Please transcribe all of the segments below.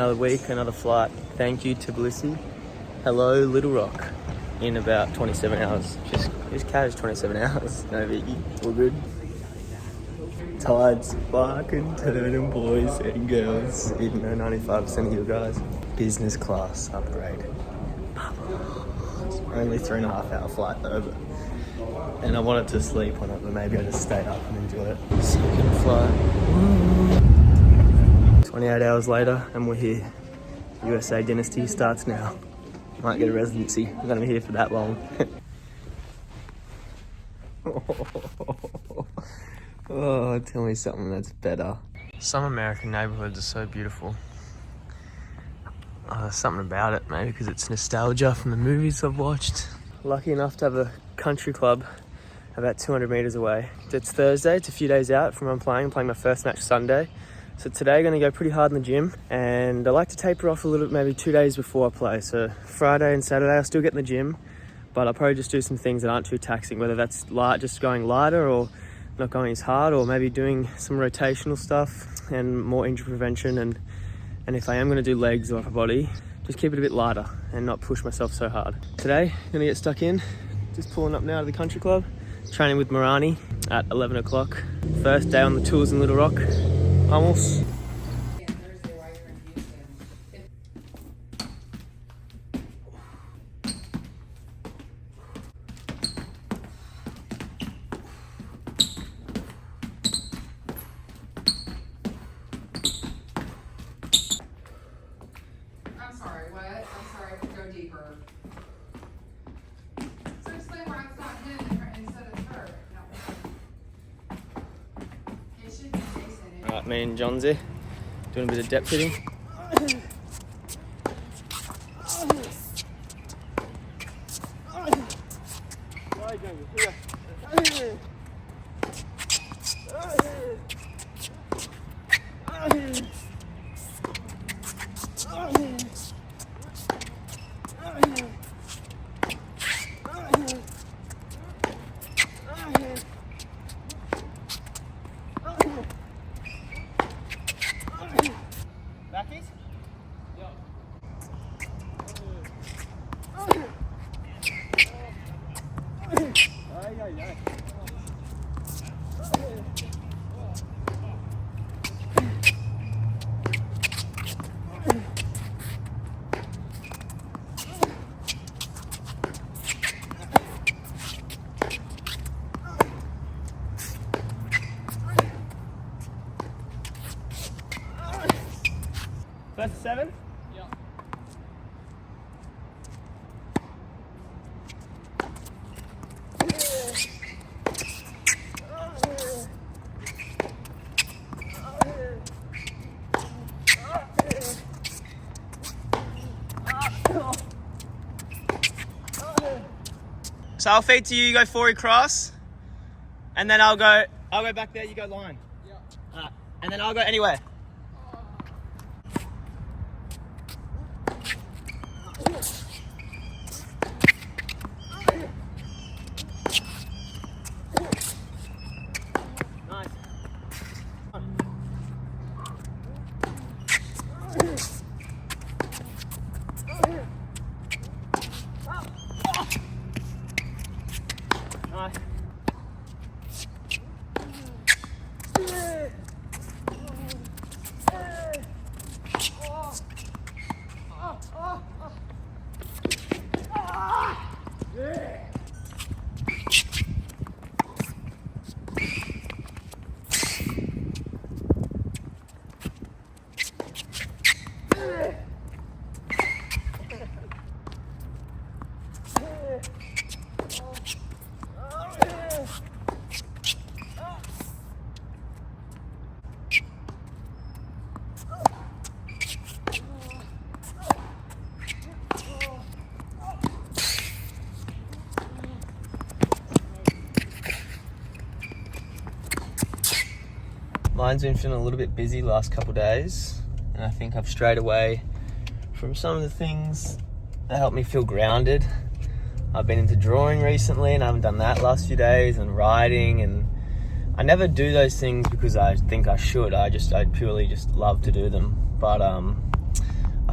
Another week, another flight. Thank you to Tbilisi. Hello, Little Rock. In about 27 hours. Just catch 27 hours. No biggie. All good. Tides fucking turning, boys and girls. Even though 95% of you guys. Business class upgrade. Only 3.5 hour flight though. And I wanted to sleep on it, but maybe I just stay up and enjoy it. Second flight. 28 hours later, and we're here. USA Dynasty starts now. Might get a residency. I'm gonna be here for that long. Oh, tell me something that's better. Some American neighborhoods are so beautiful. There's something about it, maybe because it's nostalgia from the movies I've watched. Lucky enough to have a country club about 200 meters away. It's Thursday, it's a few days out from when I'm playing my first match Sunday. So today I'm going to go pretty hard in the gym, and I like to taper off a little, maybe 2 days before I play. So Friday and Saturday I'll still get in the gym, but I'll probably just do some things that aren't too taxing, whether that's just going lighter or not going as hard, or maybe doing some rotational stuff and more injury prevention. And if I am going to do legs or upper body, just keep it a bit lighter and not push myself so hard. Today I'm going to get stuck in, just pulling up now to the country club, training with Marani at 11 o'clock. First day on the tools in Little Rock. Vamos. I'm sorry, what? I'm sorry, go deeper. So explain why it's not him instead of her. No. It should be Jason. Alright, me and John's here, doing a bit of depth hitting. Backies? First to 7? Yeah. So I'll feed to you, you go 4 cross, and then I'll go back there, you go line. Yeah. And then I'll go anywhere. Nice. Mine's been feeling a little bit busy last couple of days, and I think I've strayed away from some of the things that help me feel grounded. I've been into drawing recently, and I haven't done that last few days, and writing, and I never do those things because I think I should. I purely just love to do them. But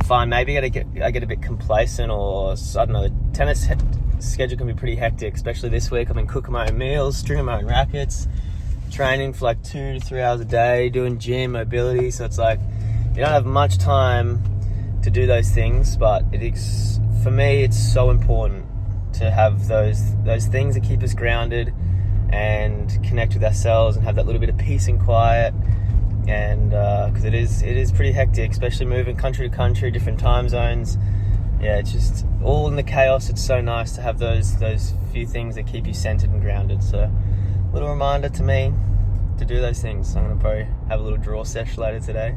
find maybe I get a bit complacent, or I don't know, the tennis schedule can be pretty hectic, especially this week. I've been cooking my own meals, stringing my own rackets, training for like 2 to 3 hours a day, doing gym, mobility. So it's like you don't have much time to do those things, but for me, it's so important to have those things that keep us grounded and connect with ourselves and have that little bit of peace and quiet. And because it is pretty hectic, especially moving country to country, different time zones. Yeah, it's just all in the chaos. It's so nice to have those few things that keep you centered and grounded. So a little reminder to me to do those things. I'm gonna probably have a little draw session later today,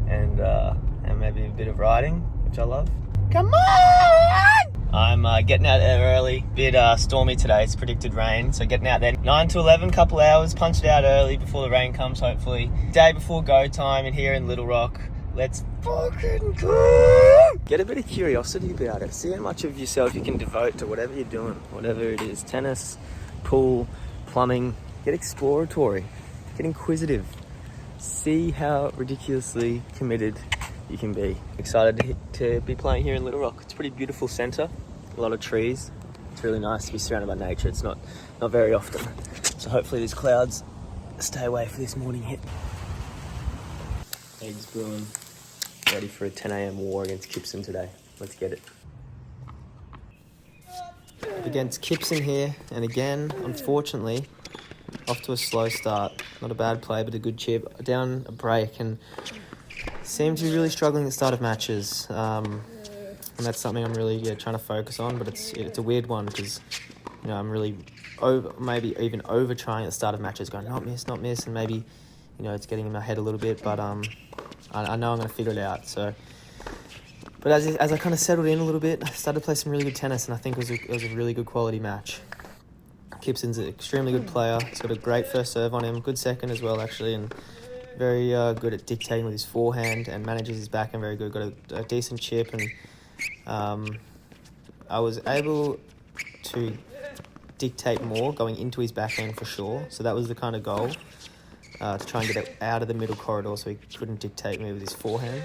and maybe a bit of riding, which I love. Come on! I'm getting out there early. Bit stormy today. It's predicted rain, so getting out there 9 to 11, couple hours. Punch it out early before the rain comes. Hopefully, day before go time. And here in Little Rock, let's fucking go! Get a bit of curiosity about it. See how much of yourself you can devote to whatever you're doing, whatever it is. Tennis, pool, plumbing. Get exploratory. Get inquisitive. See how ridiculously committed you can be. Excited to be playing here in Little Rock. It's a pretty beautiful centre, a lot of trees. It's really nice to be surrounded by nature. It's not very often. So hopefully these clouds stay away for this morning hit. Eggs brewing, ready for a 10 a.m. war against Gibson today. Let's get it. Against Gibson here, and again, unfortunately, off to a slow start. Not a bad play, but a good chip. Down a break, and seem to be really struggling at the start of matches, and that's something I'm really trying to focus on. But it's a weird one because I'm really maybe even over trying at the start of matches, going not miss, and maybe it's getting in my head a little bit. But I know I'm going to figure it out. So, but as I kind of settled in a little bit, I started to play some really good tennis, and I think it was a really good quality match. Gibson's an extremely good player. He's got a great first serve on him, good second as well actually, and very good at dictating with his forehand and manages his backhand very good. Got a decent chip, and I was able to dictate more going into his backhand for sure. So that was the kind of goal, to try and get it out of the middle corridor so he couldn't dictate me with his forehand.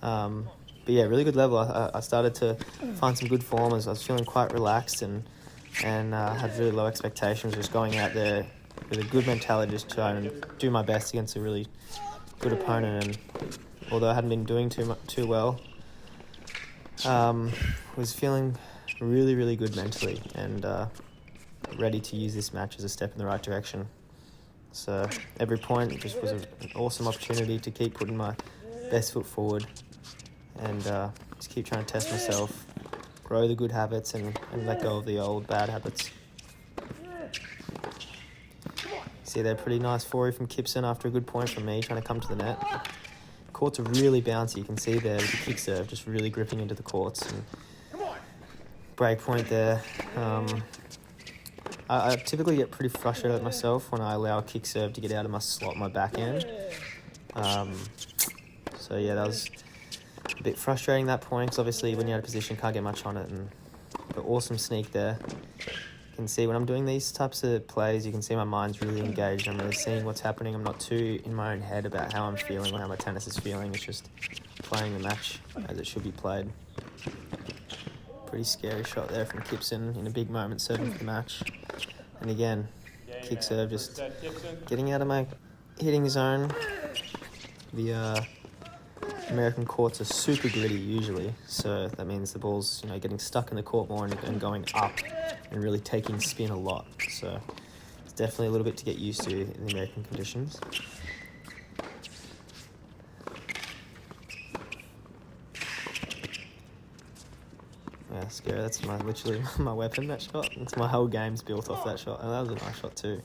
But yeah, really good level. I started to find some good form as I was feeling quite relaxed and had really low expectations, just going out there with a good mentality, just trying to do my best against a really good opponent. And although I hadn't been doing too well, was feeling really, really good mentally and ready to use this match as a step in the right direction. So every point just was an awesome opportunity to keep putting my best foot forward and just keep trying to test myself, grow the good habits and let go of the old bad habits. See, they're pretty nice for you from Gibson after a good point from me, trying to come to the net. Courts are really bouncy. You can see there with the kick serve, just really gripping into the courts. And break point there. I typically get pretty frustrated with myself when I allow a kick serve to get out of my slot, my backhand. So yeah, that was a bit frustrating that point, because obviously when you're out of position, can't get much on it. But awesome sneak there. You can see when I'm doing these types of plays, you can see my mind's really engaged. I'm really seeing what's happening. I'm not too in my own head about how I'm feeling or how my tennis is feeling. It's just playing the match as it should be played. Pretty scary shot there from Gibson in a big moment, serving for the match. And again, kick serve, just getting out of my hitting zone. The American courts are super gritty usually, so that means the ball's getting stuck in the court more and going up and really taking spin a lot. So it's definitely a little bit to get used to in the American conditions. Yeah, scary. That's literally my weapon, that shot. It's my whole game's built off that shot, and that was a nice shot too.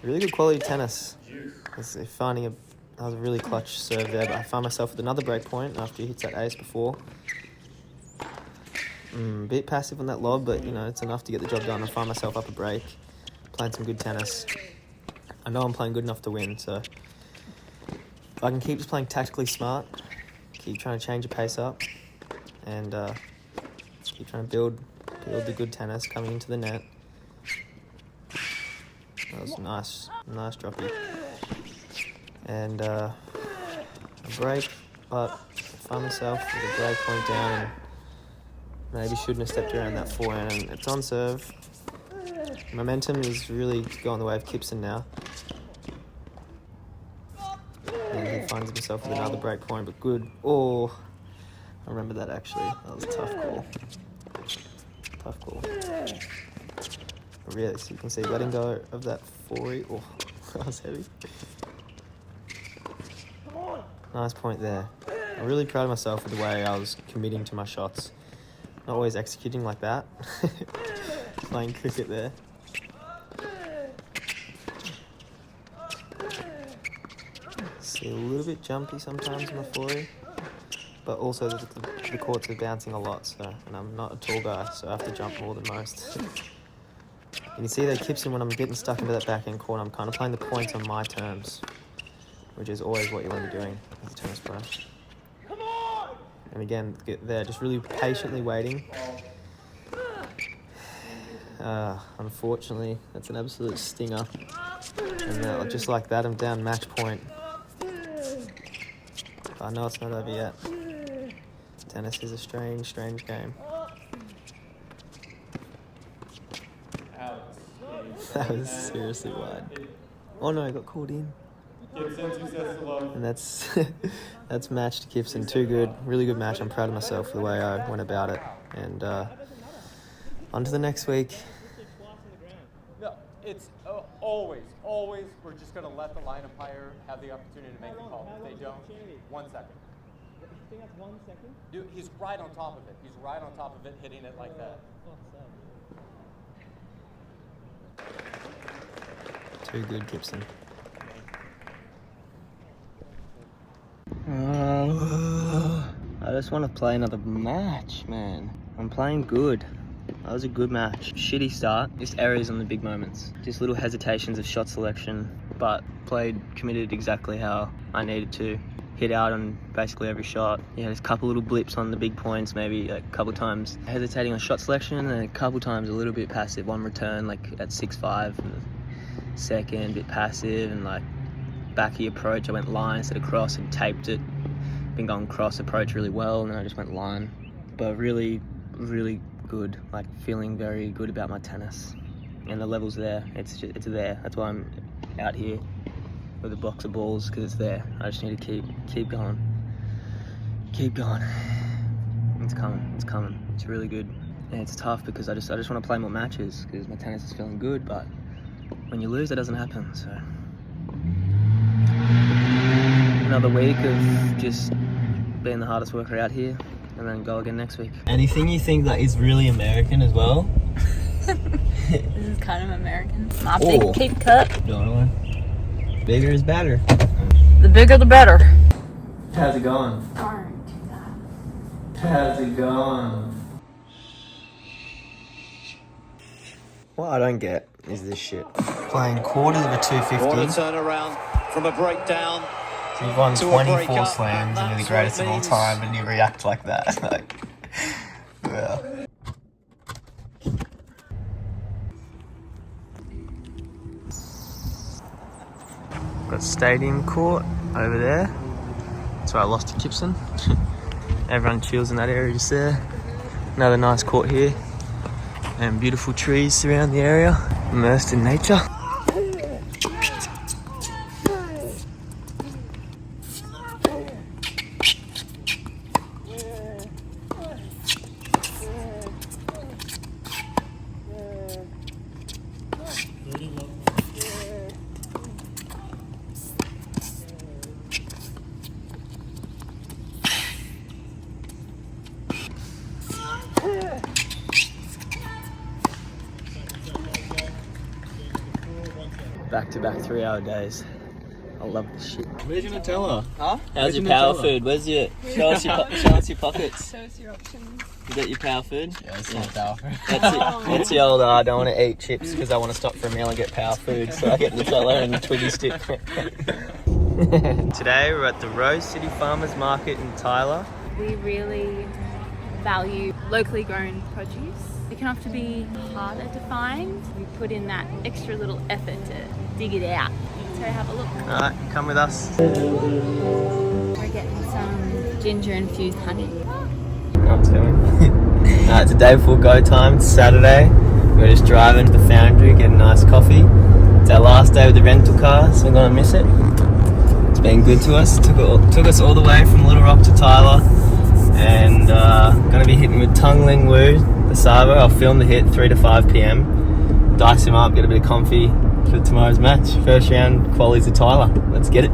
Really good quality tennis. That was a really clutch serve there, but I found myself with another break point after he hits that ace before. A bit passive on that lob, but it's enough to get the job done. I find myself up a break, playing some good tennis. I know I'm playing good enough to win, so if I can keep just playing tactically smart, keep trying to change the pace up, and keep trying to build the good tennis coming into the net. That was nice droppy. And a break, but Find myself with a break point down and maybe shouldn't have stepped around that forehand, and it's on serve. Momentum is really going the way of Gibson now. And he finds himself with another break point, but good. Oh, I remember that actually. That was a tough call. Tough call. But really, so you can see letting go of that 4-e. Oh, that was heavy. Nice point there. I'm really proud of myself with the way I was committing to my shots. Not always executing like that. Playing cricket there. See, a little bit jumpy sometimes in my 4-e, but also the courts are bouncing a lot, so, and I'm not a tall guy, so I have to jump more than most. You can see that Gibson, when I'm getting stuck into that backhand corner, I'm kind of playing the points on my terms, which is always what you want to be doing as a tennis pro. And again, they're just really patiently waiting. Unfortunately, that's an absolute stinger. And just like that, I'm down match point. But I know it's not over yet. Tennis is a strange, strange game. That was seriously wide. Oh no, I got caught in. And that's that's match to Gibson. Too good, really good match. I'm proud of myself for the way I went about it. And on to the next week. No, it's always, we're just going to let the line umpire have the opportunity to make the call. If they don't, 1 second. You think that's 1 second? Dude, he's right on top of it. He's right on top of it, hitting it like that. Too good, Gibson. I just want to play another match, man. I'm playing good. That was a good match. Shitty start, just errors on the big moments. Just little hesitations of shot selection, but committed exactly how I needed to. Hit out on basically every shot. Yeah, there's a couple little blips on the big points, maybe a couple times hesitating on shot selection, and a couple times a little bit passive. One return, like at 6-5, and the second, a bit passive, and like backy approach, I went line instead of cross and taped it. Been going cross approach really well, and then I just went line. But really, really good. Like feeling very good about my tennis, and the level's there. It's there. That's why I'm out here with a box of balls, because it's there. I just need to keep going. Keep going. It's coming. It's really good. And it's tough because I just want to play more matches because my tennis is feeling good, but when you lose, that doesn't happen. So another week of just being the hardest worker out here, and then go again next week. Anything you think that is really American as well? This is kind of American. My big keep cup. Don't Bigger is better. The bigger the better. How's it going? Don't do that. How's it going? What I don't get is this shit. Playing quarters of a 250. What a turnaround from a breakdown. So you've won to a 24 breakup, slams and you're the that's greatest what of it all means. time, and you react like that. Like, yeah. Got stadium court over there. That's where I lost to Gibson. Everyone chills in that area just there. Another nice court here. And beautiful trees around the area. Immersed in nature. Back-to-back 3-hour days. I love this shit. Where's your Nutella? Huh? How's your power food? Where's your... Show us your pockets. Show us your options. You got your power food? Yeah, it's not power food. That's the old, I don't want to eat chips because I want to stop for a meal and get power food, so I get Nutella and a Twiggy stick. Today we're at the Rose City Farmers Market in Tyler. We really value locally grown produce. It can often be harder to find. We put in that extra little effort to dig it out. So have a look. Alright, come with us. We're getting some ginger infused honey. Not doing. It's a day before go time. It's Saturday. We're just driving to the foundry, getting a nice coffee. It's our last day with the rental car, so I'm gonna miss it. It's been good to us. Took us all the way from Little Rock to Tyler, and gonna be hitting with Tung Wu, the Savo. I'll film the hit 3 to 5 p.m. Dice him up, get a bit of comfy for tomorrow's match. First round qualies of Tyler. Let's get it.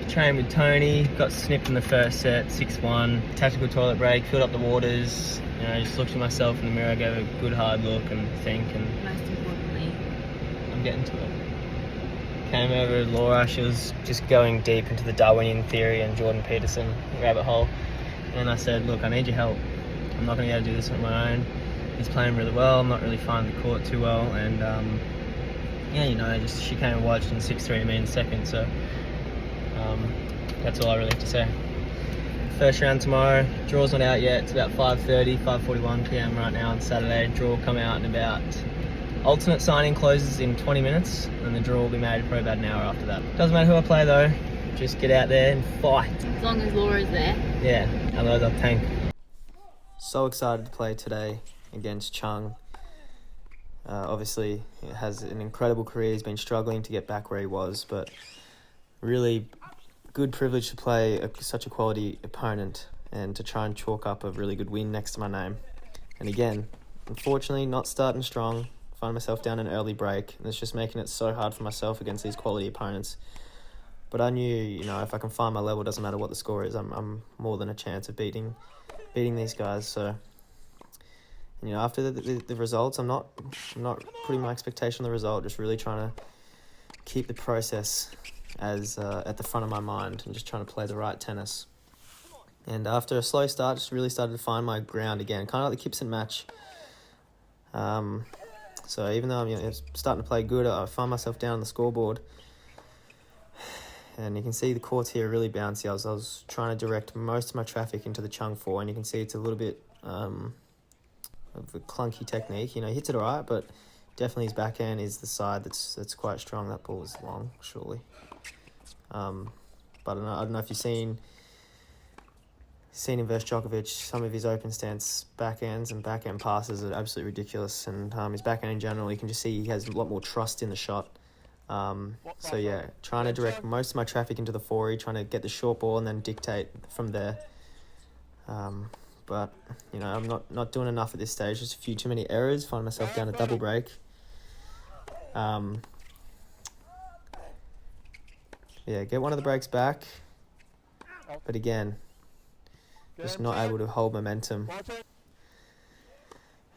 Trained with Tony, got snipped in the first set, 6-1. Tactical toilet break, filled up the waters. You know, just looked at myself in the mirror, gave a good hard look and think, and Most importantly, I'm getting to it. Came over to Laura, she was just going deep into the Darwinian theory and Jordan Peterson rabbit hole. And I said, look, I need your help. I'm not going to be able to do this on my own. He's playing really well, I'm not really finding the court too well. And yeah, you know, she came and watched and 6-3 to me in second, so that's all I really have to say. First round tomorrow. Draw's not out yet. It's about 5:30, 5:41 p.m. right now on Saturday. Draw will come out in about... Alternate signing closes in 20 minutes, and the draw will be made probably about an hour after that. Doesn't matter who I play though. Just get out there and fight. as long as Laura's there. Yeah, otherwise I'll tank. So excited to play today against Chung. Obviously, he has an incredible career. He's been struggling to get back where he was, but really good privilege to play such a quality opponent and to try and chalk up a really good win next to my name. And again, unfortunately, not starting strong. Find myself down an early break, and it's just making it so hard for myself against these quality opponents. But I knew, you know, if I can find my level, doesn't matter what the score is, I'm more than a chance of beating these guys. So, you know, after the results, I'm not putting my expectation on the result. Just really trying to keep the process as at the front of my mind and just trying to play the right tennis. And after a slow start, just really started to find my ground again, kind of like the Gibson match. So even though I'm starting to play good, I find myself down on the scoreboard. And you can see the courts here are really bouncy. I was trying to direct most of my traffic into the Chung 4, and you can see it's a little bit of a clunky technique. You know, he hits it all right, but definitely his backhand is the side that's quite strong. That ball is long, surely. But I don't know if you've seen him versus Djokovic. Some of his open stance backhands and backhand passes are absolutely ridiculous. And his backhand in general, you can just see he has a lot more trust in the shot. So yeah, trying to direct most of my traffic into the forehand, trying to get the short ball and then dictate from there. But you know, I'm not doing enough at this stage. Just a few too many errors. Find myself down a double break. Yeah, get one of the breaks back, but again, just not able to hold momentum.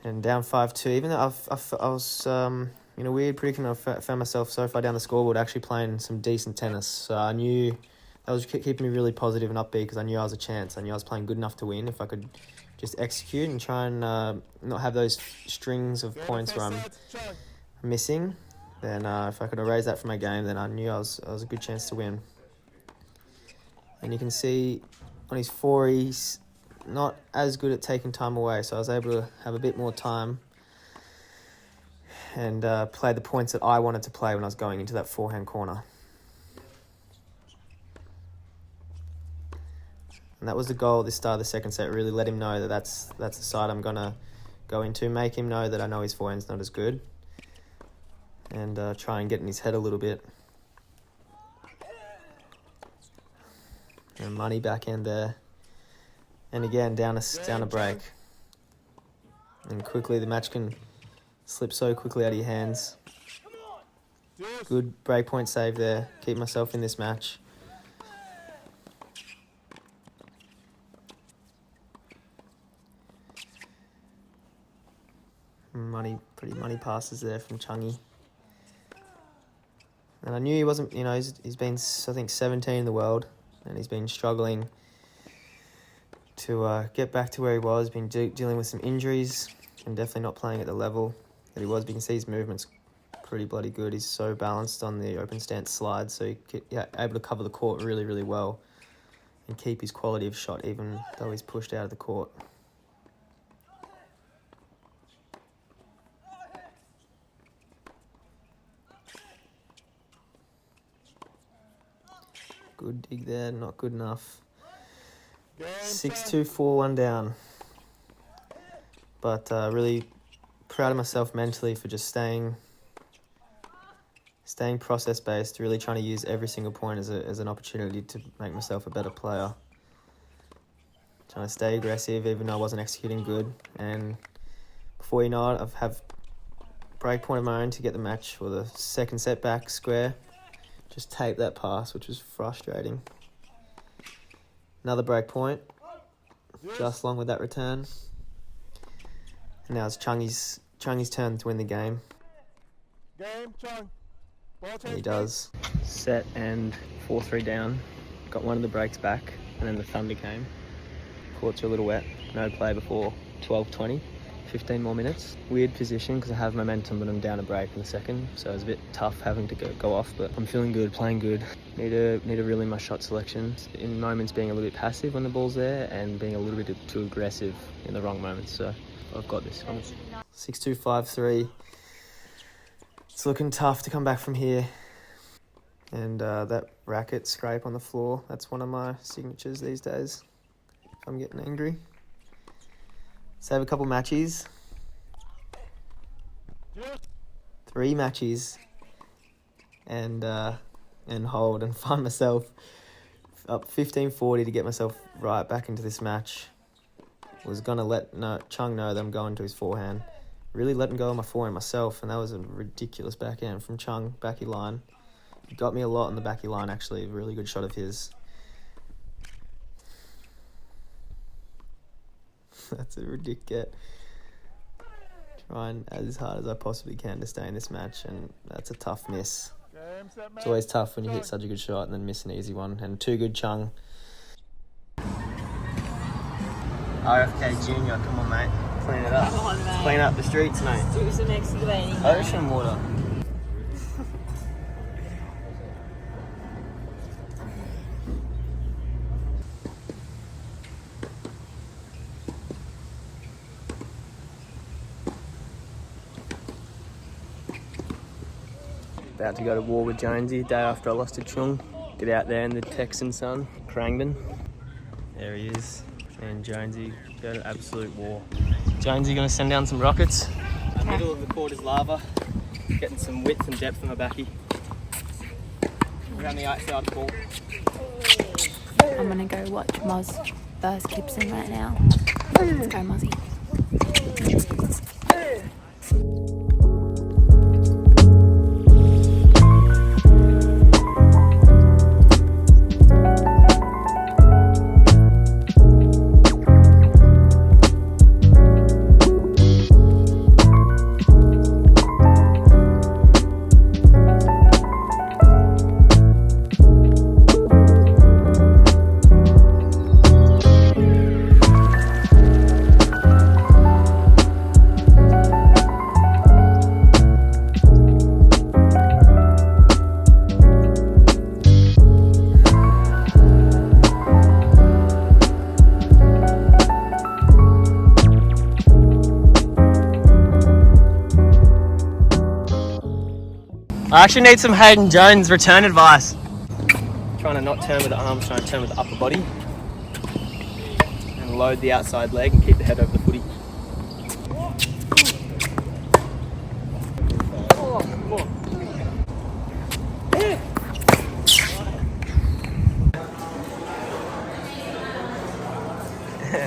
And down 5-2, even though I was in a weird predicament, I found myself so far down the scoreboard actually playing some decent tennis. So I knew that was keeping me really positive and upbeat because I knew I was a chance. I knew I was playing good enough to win if I could just execute and try and not have those strings of points where I'm missing. Then if I could erase that from my game, then I knew I was a good chance to win. And you can see on his 4, he's not as good at taking time away, so I was able to have a bit more time and play the points that I wanted to play when I was going into that forehand corner. And that was the goal at the start of the second set, really let him know that that's the side I'm going to go into, make him know that I know his forehand's not as good, and try and get in his head a little bit. And money backhand there. And again, down a break. And quickly, the match can slip so quickly out of your hands. Good break point save there. Keep myself in this match. pretty money passes there from Chungy. And I knew he wasn't, he's been, I think, 17 in the world, and he's been struggling to get back to where he was, been dealing with some injuries, and definitely not playing at the level that he was. But you can see his movement's pretty bloody good. He's so balanced on the open stance slide, so he's able to cover the court really, really well and keep his quality of shot even though he's pushed out of the court. Good dig there, not good enough. 6-2, 4-1 down. But really proud of myself mentally for just staying process-based, really trying to use every single point as an opportunity to make myself a better player. Trying to stay aggressive even though I wasn't executing good. And before you know it, I have break point of my own to get the match for the second set back square. Just taped that pass, which was frustrating. Another break point, just along with that return. And now it's Chungy's turn to win the game. Chung. And he does. Set and 4-3 down. Got one of the breaks back, and then the thunder came. Courts are a little wet. No play before 12:20. 15 more minutes. Weird position because I have momentum, but I'm down a break in the second, so it's a bit tough having to go off. But I'm feeling good, playing good. Need to reel in my shot selection. In moments, being a little bit passive when the ball's there, and being a little bit too aggressive in the wrong moments. So I've got this. 6-2, 5-3. It's looking tough to come back from here. And that racket scrape on the floor, that's one of my signatures these days if I'm getting angry. Save a couple matches. 3 matches. And hold and find myself up 15-40 to get myself right back into this match. Was going to let Chung know that I'm going to his forehand. Really letting go of my forehand myself, and that was a ridiculous backhand from Chung, backy line. He got me a lot on the backy line, actually. A really good shot of his. That's a ridiculous. Trying as hard as I possibly can to stay in this match, and that's a tough miss. It's always tough when you hit such a good shot and then miss an easy one. And too good, Chung. RFK Junior, come on, mate. Clean it up. Come on, mate. Clean up the streets, mate. Do some excavating. Ocean water. About to go to war with Jonesy, day after I lost to Chung. Get out there in the Texan sun, Crangdon. There he is. And Jonesy, go to absolute war. Jonesy gonna send down some rockets. The middle of the court is lava. Getting some width and depth on my backy. Around the outside ball. I'm gonna go watch Moz versus Gibson right now. Let's go, Mozzie. I actually need some Hayden Jones return advice. Trying to not turn with the arms, trying to turn with the upper body. And load the outside leg and keep the head over the footy.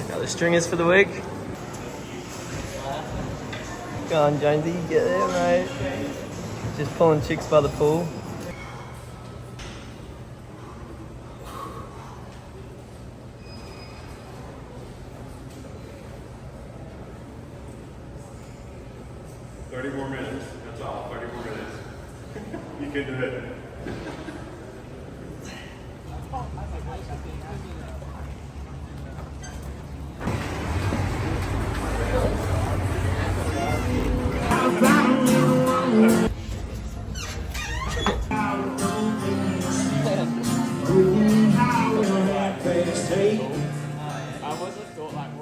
Got the stringers for the week. Go on, Jonesy, get there, mate. Just pulling chicks by the pool. 30 more minutes. That's all. 30 more minutes. You can do it. I almost thought like